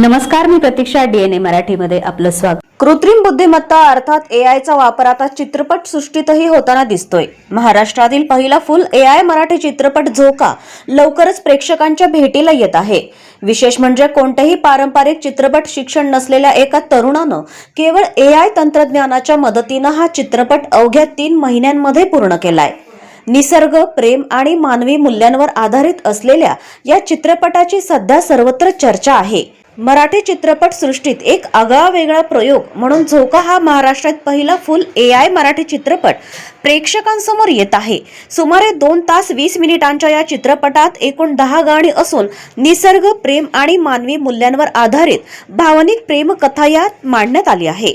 नमस्कार, मी प्रतीक्षा. DNA मराठीमध्ये आपलं स्वागत. कृत्रिम बुद्धिमत्ता अर्थात एआयचा वापर आता चित्रपट सृष्टीतही होताना दिसतोय. महाराष्ट्रातील पहिला फुल एआय मराठी चित्रपट झोका लवकरच प्रेक्षकांच्या भेटीला येत आहे. विशेष म्हणजे कोणतेही पारंपरिक चित्रपट शिक्षण नसलेल्या एका तरुणानं केवळ एआय तंत्रज्ञानाच्या मदतीनं हा चित्रपट अवघ्या 3 महिन्यांमध्ये पूर्ण केलाय. निसर्ग, प्रेम आणि मानवी मूल्यांवर आधारित असलेल्या या चित्रपटाची सध्या सर्वत्र चर्चा आहे. मराठी चित्रपट सृष्टीत एक आगळा-वेगळा प्रयोग म्हणून झोका हा महाराष्ट्रात पहिला फुल एआय मराठी चित्रपट प्रेक्षकांसमोर येत आहे. सुमारे 2 तास 20 मिनिटांच्या या चित्रपटात एकूण 10 गाणी असून निसर्ग, प्रेम आणि मानवी मूल्यांवर आधारित भावनिक प्रेमकथा यात मांडण्यात आली आहे.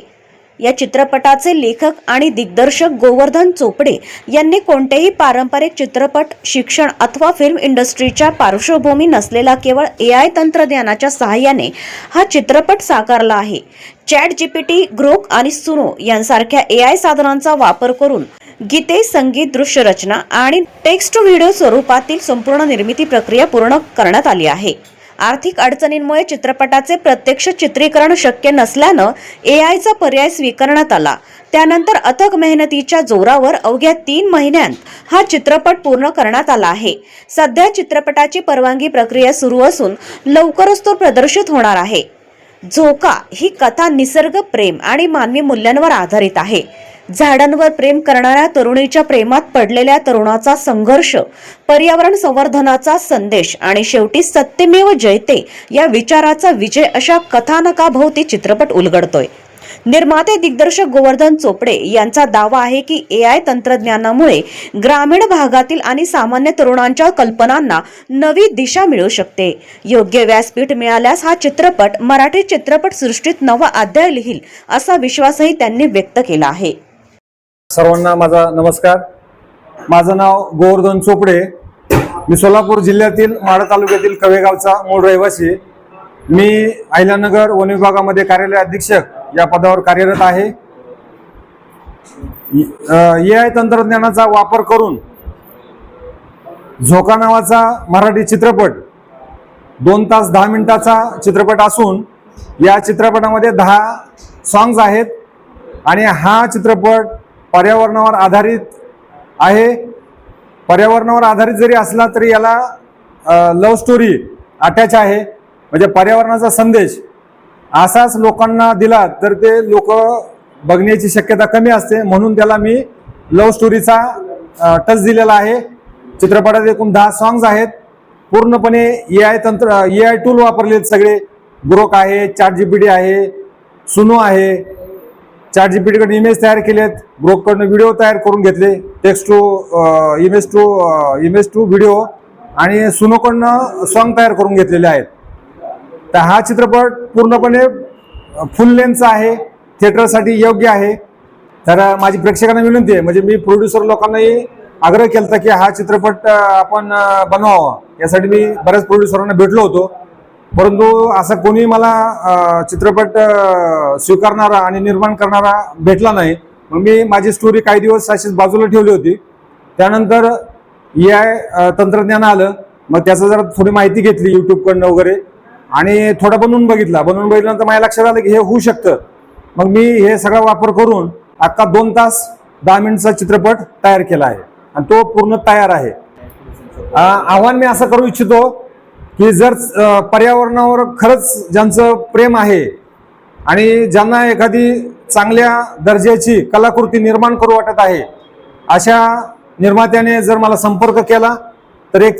या चित्रपटाचे लेखक आणि दिग्दर्शक गोवर्धन चोपडे यांनी कोणतेही पारंपरिक चित्रपट शिक्षण अथवा फिल्म इंडस्ट्रीच्या पार्श्वभूमी नसलेला केवळ एआय तंत्रज्ञानाच्या सहाय्याने हा चित्रपट साकारला आहे. ChatGPT, ग्रोक आणि सुनो यांसारख्या एआय साधनांचा वापर करून गीते, संगीत, दृश्य रचना आणि टेक्स्ट टू व्हिडिओ स्वरूपातील संपूर्ण निर्मिती प्रक्रिया पूर्ण करण्यात आली आहे. आर्थिक अडचणींमुळे चित्रपटाचे प्रत्यक्ष चित्रीकरण शक्य नसल्यानं एआयचा पर्याय स्वीकारण्यात आला. त्यानंतर अथक मेहनतीच्या जोरावर अवघ्या 3 महिन्यांत हा चित्रपट पूर्ण करण्यात आला आहे. सध्या चित्रपटाची परवानगी प्रक्रिया सुरू असून लवकरच तो प्रदर्शित होणार आहे. झोका ही कथा निसर्ग, प्रेम आणि मानवी मूल्यांवर आधारित आहे. झाडांवर प्रेम करणाऱ्या तरुणीच्या प्रेमात पडलेल्या तरुणाचा संघर्ष, पर्यावरण संवर्धनाचा संदेश आणि शेवटी सत्यमेव जयते या विचाराचा विजय अशा कथानकाभोवती चित्रपट उलगडतोय. निर्माते दिग्दर्शक गोवर्धन चोपडे यांचा दावा आहे की एआय तंत्रज्ञानामुळे ग्रामीण भागातील आणि सामान्य तरुणांच्या कल्पनांना नवी दिशा मिळू शकते. योग्य व्यासपीठ मिळाल्यास हा चित्रपट मराठी चित्रपट सृष्टीत नवा अध्याय लिहिल असा विश्वासही त्यांनी व्यक्त केला आहे. सर्वांना माझा नमस्कार. माझं नाव गोवर्धन चोपडे. मी सोलापूर जिल्ह्यातील माढा तालुक्यातील कवेगावचा मूळ रहिवासी. मी अहिल्यानगर वन विभागामध्ये कार्यालय अधीक्षक या पदावर कार्यरत आहे. एआय तंत्रज्ञानाचा वापर करून झोका नावाचा मराठी चित्रपट 2 तास 10 मिनिटाचा चित्रपट असून या चित्रपटामध्ये 10 सॉंग्स आहेत आणि हा चित्रपट पर्यावरणावर आधारित आहे. पर्यावरणावर आधारित जरी असला तरी याला लव्ह स्टोरी अटॅच आहे. म्हणजे पर्यावरणाचा संदेश असाच लोकांना दिला तर ते लोक बघण्याची शक्यता कमी असते, म्हणून त्याला मी लव्ह स्टोरीचा टच दिलेला आहे. चित्रपटात एकूण 10 सॉंग्स आहेत. पूर्णपणे एआय टूल वापरले सगळे. ग्रोक आहे, ChatGPT आहे, सुनो आहे. ChatGPT कडे इमेज तयार केलेत, ग्रोककडनं व्हिडिओ तयार करून घेतले, text to image to video, आणि सुनोकडनं सॉन्ग तयार करून घेतलेले आहेत. तर हा चित्रपट पूर्णपणे फुल लेंथचा आहे, थिएटरसाठी योग्य आहे. तर माझी प्रेक्षकांना विनंती आहे, म्हणजे मी प्रोड्युसर लोकांनाही आग्रह केला की हा चित्रपट आपण बनवावा. यासाठी मी बऱ्याच प्रोड्युसरांना भेटलो होतो, परंतु असं कोणी मला चित्रपट स्वीकारणारा आणि निर्माण करणारा भेटला नाही. मग मी माझी स्टोरी काही दिवस अशीच बाजूला ठेवली होती. त्यानंतर एआय तंत्रज्ञान आलं. मग त्याचं जरा थोडी माहिती घेतली यूट्यूबकडनं वगैरे आणि थोडा बनवून बघितल्यानंतर माझ्या लक्षात आलं की हे होऊ शकतं. मग मी हे सगळा वापर करून अख्खा 2 तास 10 मिनिटचा चित्रपट तयार केला आहे आणि तो पूर्ण तयार आहे. आव्हान मी असं करू इच्छितो की जर पर्यावरणावर खरंच ज्यांचं प्रेम आहे आणि ज्यांना एखादी चांगल्या दर्जाची कलाकृती निर्माण करू वाटत आहे, अशा निर्मात्याने जर मला संपर्क केला तर एक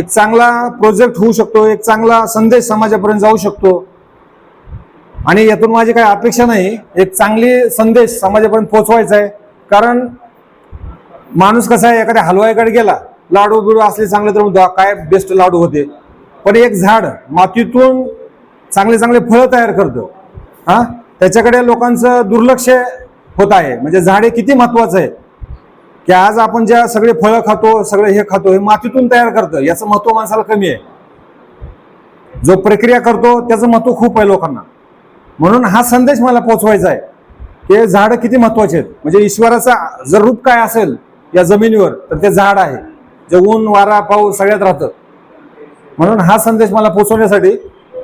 चांगला प्रोजेक्ट होऊ शकतो, एक चांगला संदेश समाजापर्यंत जाऊ शकतो. आणि यातून माझी काही अपेक्षा नाही, एक चांगली संदेश समाजापर्यंत पोहोचवायचा आहे. कारण माणूस कसा आहे, एखाद्या हलवाईकडे गेला, लाडू बिडू असले चांगले तर काय बेस्ट लाडू होते, पण एक झाड मातीतून चांगले चांगले फळं तयार करतं. त्याच्याकडे लोकांचं दुर्लक्ष होत आहे. म्हणजे झाडे किती महत्वाचं आहे की आज आपण ज्या सगळे फळं खातो, सगळे हे खातो, हे मातीतून तयार करतं. याचं महत्व माणसाला कमी आहे. जो प्रक्रिया करतो त्याचं महत्व खूप आहे लोकांना. म्हणून हा संदेश मला पोहोचवायचा आहे की झाडं किती महत्वाचे आहेत. म्हणजे ईश्वराचा जर रूप काय असेल या जमिनीवर तर ते झाड आहे, जे ऊन वारा पाऊस सगळ्यात राहतं. म्हणून हा संदेश मला पोहोचवण्यासाठी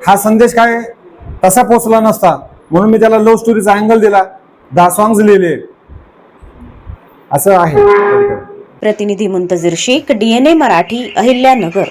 हा संदेश काय तसा पोचला नसता, म्हणून मी त्याला लव्ह स्टोरीचा अँगल दिला, 10 सॉंग्स लिहिले, असं आहे. प्रतिनिधी मुंतजीर शेख, DNA मराठी, अहिल्यानगर.